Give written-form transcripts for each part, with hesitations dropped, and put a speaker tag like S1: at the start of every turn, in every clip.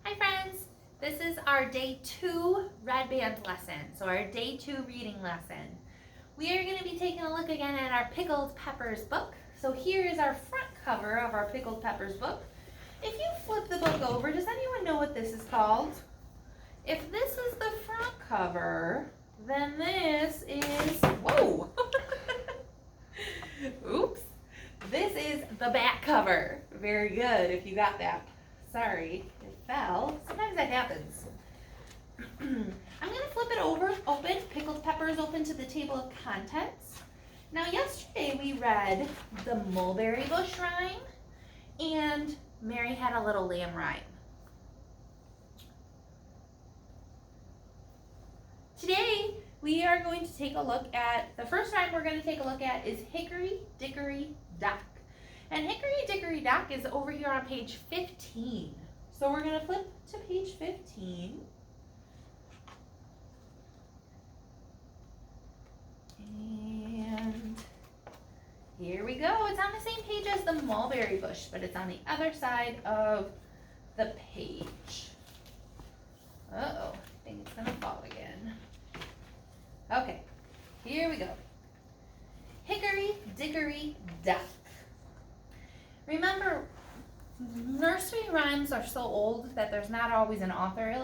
S1: Hi friends, this is our day 2 red band lesson, so our day 2 reading lesson. We are going to be taking a look again at our Pickled Peppers book. So here is our front cover of our Pickled Peppers book. If you flip the book over, does anyone know what this is called? If this is the front cover, then this is, whoa, oops, this is the back cover. Very good if you got that. Sorry, it fell. Sometimes that happens. I'm going to flip it over, open, Pickled Peppers open to the table of contents. Now yesterday we read the Mulberry Bush rhyme and Mary Had a Little Lamb rhyme. Today we are going to take a look at, the first rhyme we're going to take a look at is Hickory Dickory Dock. And Hickory Dickory Dock is over here on page 15. So we're going to flip to page 15. And here we go. It's on the same page as the Mulberry Bush, but it's on the other side of the page. Uh-oh, I think it's going to fall again. Okay, here we go. Hickory Dickory Dock. Remember, nursery rhymes are so old that there's not always an author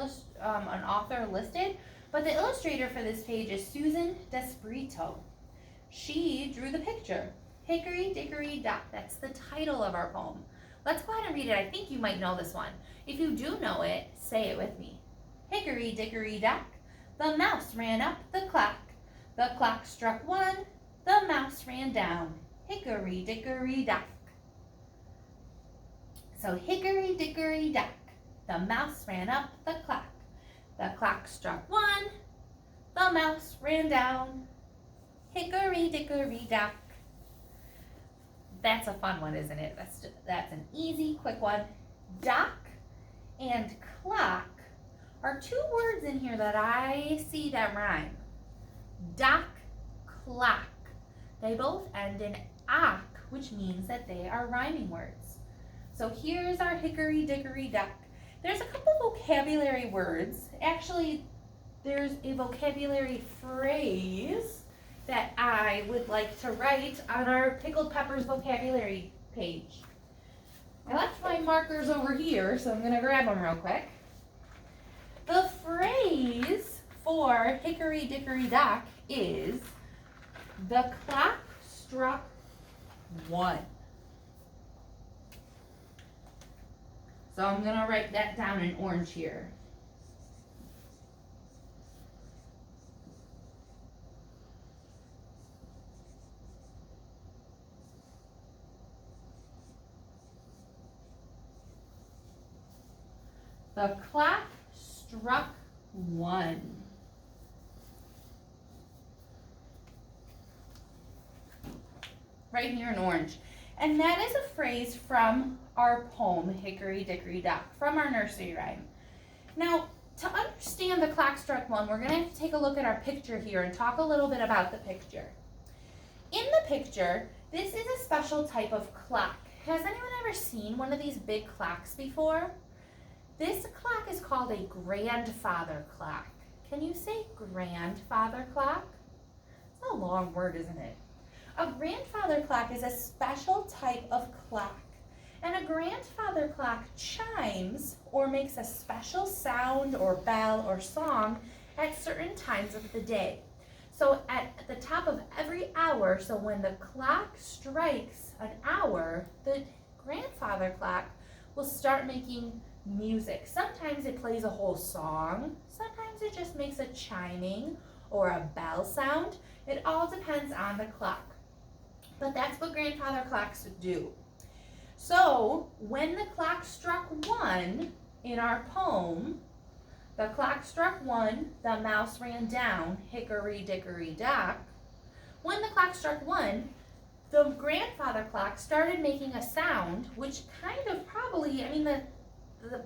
S1: listed, but the illustrator for this page is Susan Desperito. She drew the picture. Hickory Dickory Dock, that's the title of our poem. Let's go ahead and read it. I think you might know this one. If you do know it, say it with me. Hickory Dickory Dock, the mouse ran up the clock. The clock struck 1, the mouse ran down. Hickory Dickory Dock. So Hickory Dickory Dock, the mouse ran up the clock. The clock struck 1, the mouse ran down. Hickory Dickory Dock. That's a fun one, isn't it? That's an easy, quick one. Dock and clock are two words in here that I see that rhyme. Dock, clock. They both end in "ock," which means that they are rhyming words. So here's our Hickory Dickory Dock. There's a couple vocabulary words. Actually, there's a vocabulary phrase that I would like to write on our Pickled Peppers vocabulary page. I left my markers over here, so I'm going to grab them real quick. The phrase for Hickory Dickory Dock is, the clock struck 1. So I'm going to write that down in orange here. The clock struck 1. Right here in orange. And that is a phrase from our poem, Hickory Dickory Dock, from our nursery rhyme. Now, to understand the clock struck 1, we're going to have to take a look at our picture here and talk a little bit about the picture. In the picture, this is a special type of clock. Has anyone ever seen one of these big clocks before? This clock is called a grandfather clock. Can you say grandfather clock? It's a long word, isn't it? A grandfather clock is a special type of clock, and a grandfather clock chimes or makes a special sound or bell or song at certain times of the day. So at the top of every hour, so when the clock strikes an hour, the grandfather clock will start making music. Sometimes it plays a whole song, sometimes it just makes a chiming or a bell sound. It all depends on the clock. But that's what grandfather clocks do. So when the clock struck 1 in our poem, the clock struck 1, the mouse ran down, Hickory Dickory Dock. When the clock struck 1, the grandfather clock started making a sound, which kind of probably,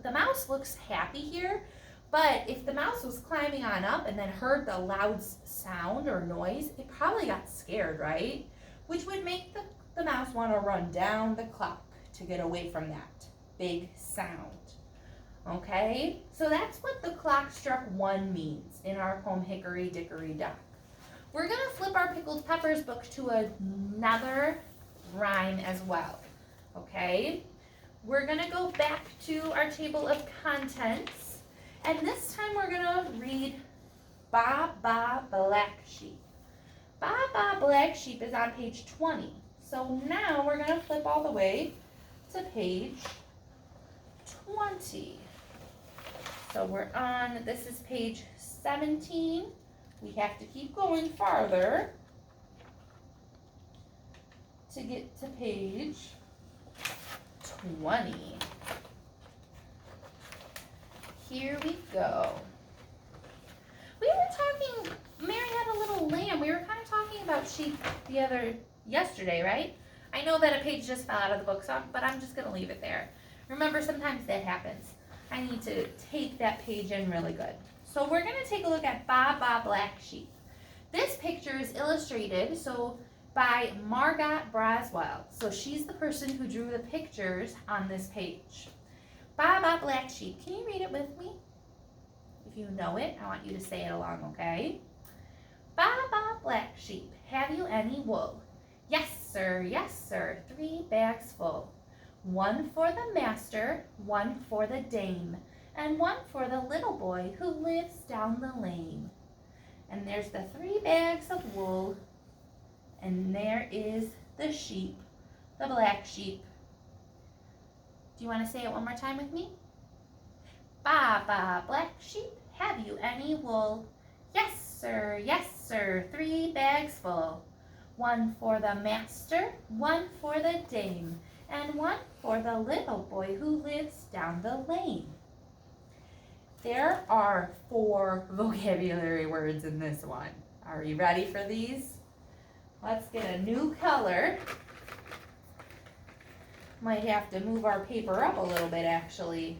S1: the mouse looks happy here, but if the mouse was climbing on up and then heard the loud sound or noise, it probably got scared, right? Which would make the mouse want to run down the clock to get away from that big sound. Okay, so that's what the clock struck 1 means in our poem Hickory Dickory Dock. We're going to flip our Pickled Peppers book to another rhyme as well. Okay, we're going to go back to our table of contents, and this time we're going to read Ba Ba Black Sheep. Ba Ba Black Sheep is on page 20. So now we're going to flip all the way to page 20. So we're on, this is page 17. We have to keep going farther to get to page 20. Here we go. We were talking, Mary had a little lamb. We were kind of talking about sheep yesterday, right? I know that a page just fell out of the book, but I'm just going to leave it there. Remember, sometimes that happens. I need to take that page in really good. So we're going to take a look at Ba Ba Black Sheep. This picture is illustrated by Margot Braswell. So she's the person who drew the pictures on this page. Ba Ba Black Sheep. Can you read it with me? If you know it, I want you to say it along, okay? Ba Ba Black Sheep, have you any wool? Yes, sir, 3 bags full. 1 for the master, 1 for the dame, and 1 for the little boy who lives down the lane. And there's the 3 bags of wool, and there is the sheep, the black sheep. Do you want to say it one more time with me? Ba Ba Black Sheep, have you any wool? Yes, sir, 3 bags full. 1 for the master, 1 for the dame, and 1 for the little boy who lives down the lane. There are 4 vocabulary words in this one. Are you ready for these? Let's get a new color. Might have to move our paper up a little bit, actually.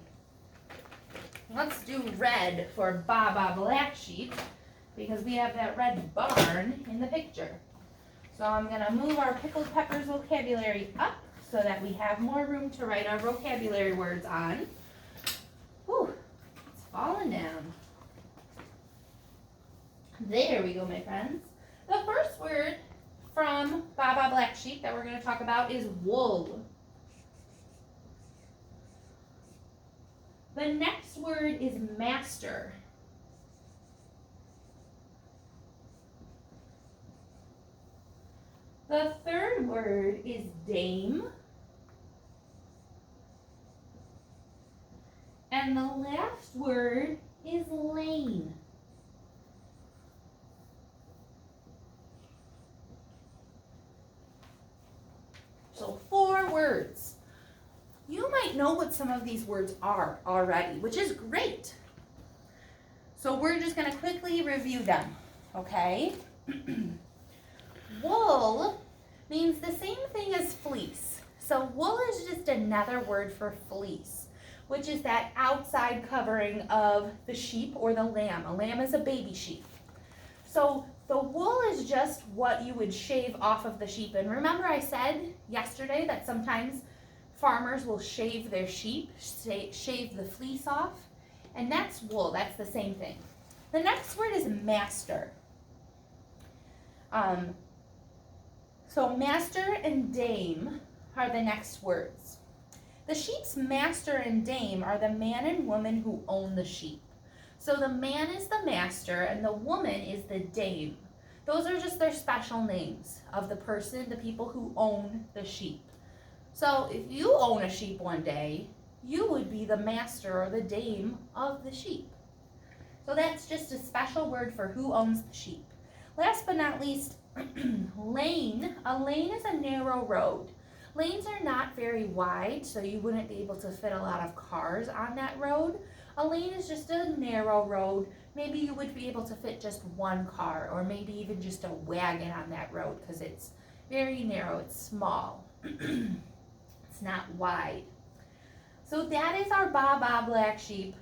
S1: Let's do red for Ba Ba Black Sheep, because we have that red barn in the picture. So I'm going to move our Pickled Peppers vocabulary up so that we have more room to write our vocabulary words on. Whew, it's falling down. There we go, my friends. The first word from Ba Ba Black Sheep that we're going to talk about is wool. The next word is master. The third word is dame. And the last word is lane. So 4 words. You might know what some of these words are already, which is great. So we're just going to quickly review them, okay? Wool means the same thing as fleece. So wool is just another word for fleece, which is that outside covering of the sheep or the lamb. A lamb is a baby sheep. So the wool is just what you would shave off of the sheep. And remember I said yesterday that sometimes farmers will shave their sheep, shave the fleece off, and that's wool. That's the same thing. The next word is master. So master and dame are the next words. The sheep's master and dame are the man and woman who own the sheep. So the man is the master and the woman is the dame. Those are just their special names of the person, the people who own the sheep. So if you own a sheep one day, you would be the master or the dame of the sheep. So that's just a special word for who owns the sheep. Last but not least, lane. A lane is a narrow road. Lanes are not very wide, so you wouldn't be able to fit a lot of cars on that road. A lane is just a narrow road. Maybe you would be able to fit just 1 car, or maybe even just a wagon on that road, because it's very narrow, it's small. It's not wide. So that is our Ba Ba Black Sheep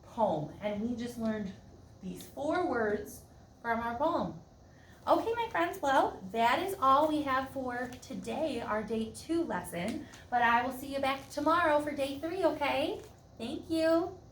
S1: poem, and we just learned these 4 words from our poem. Okay, my friends, well, that is all we have for today, our day 2 lesson, but I will see you back tomorrow for day 3, okay? Thank you.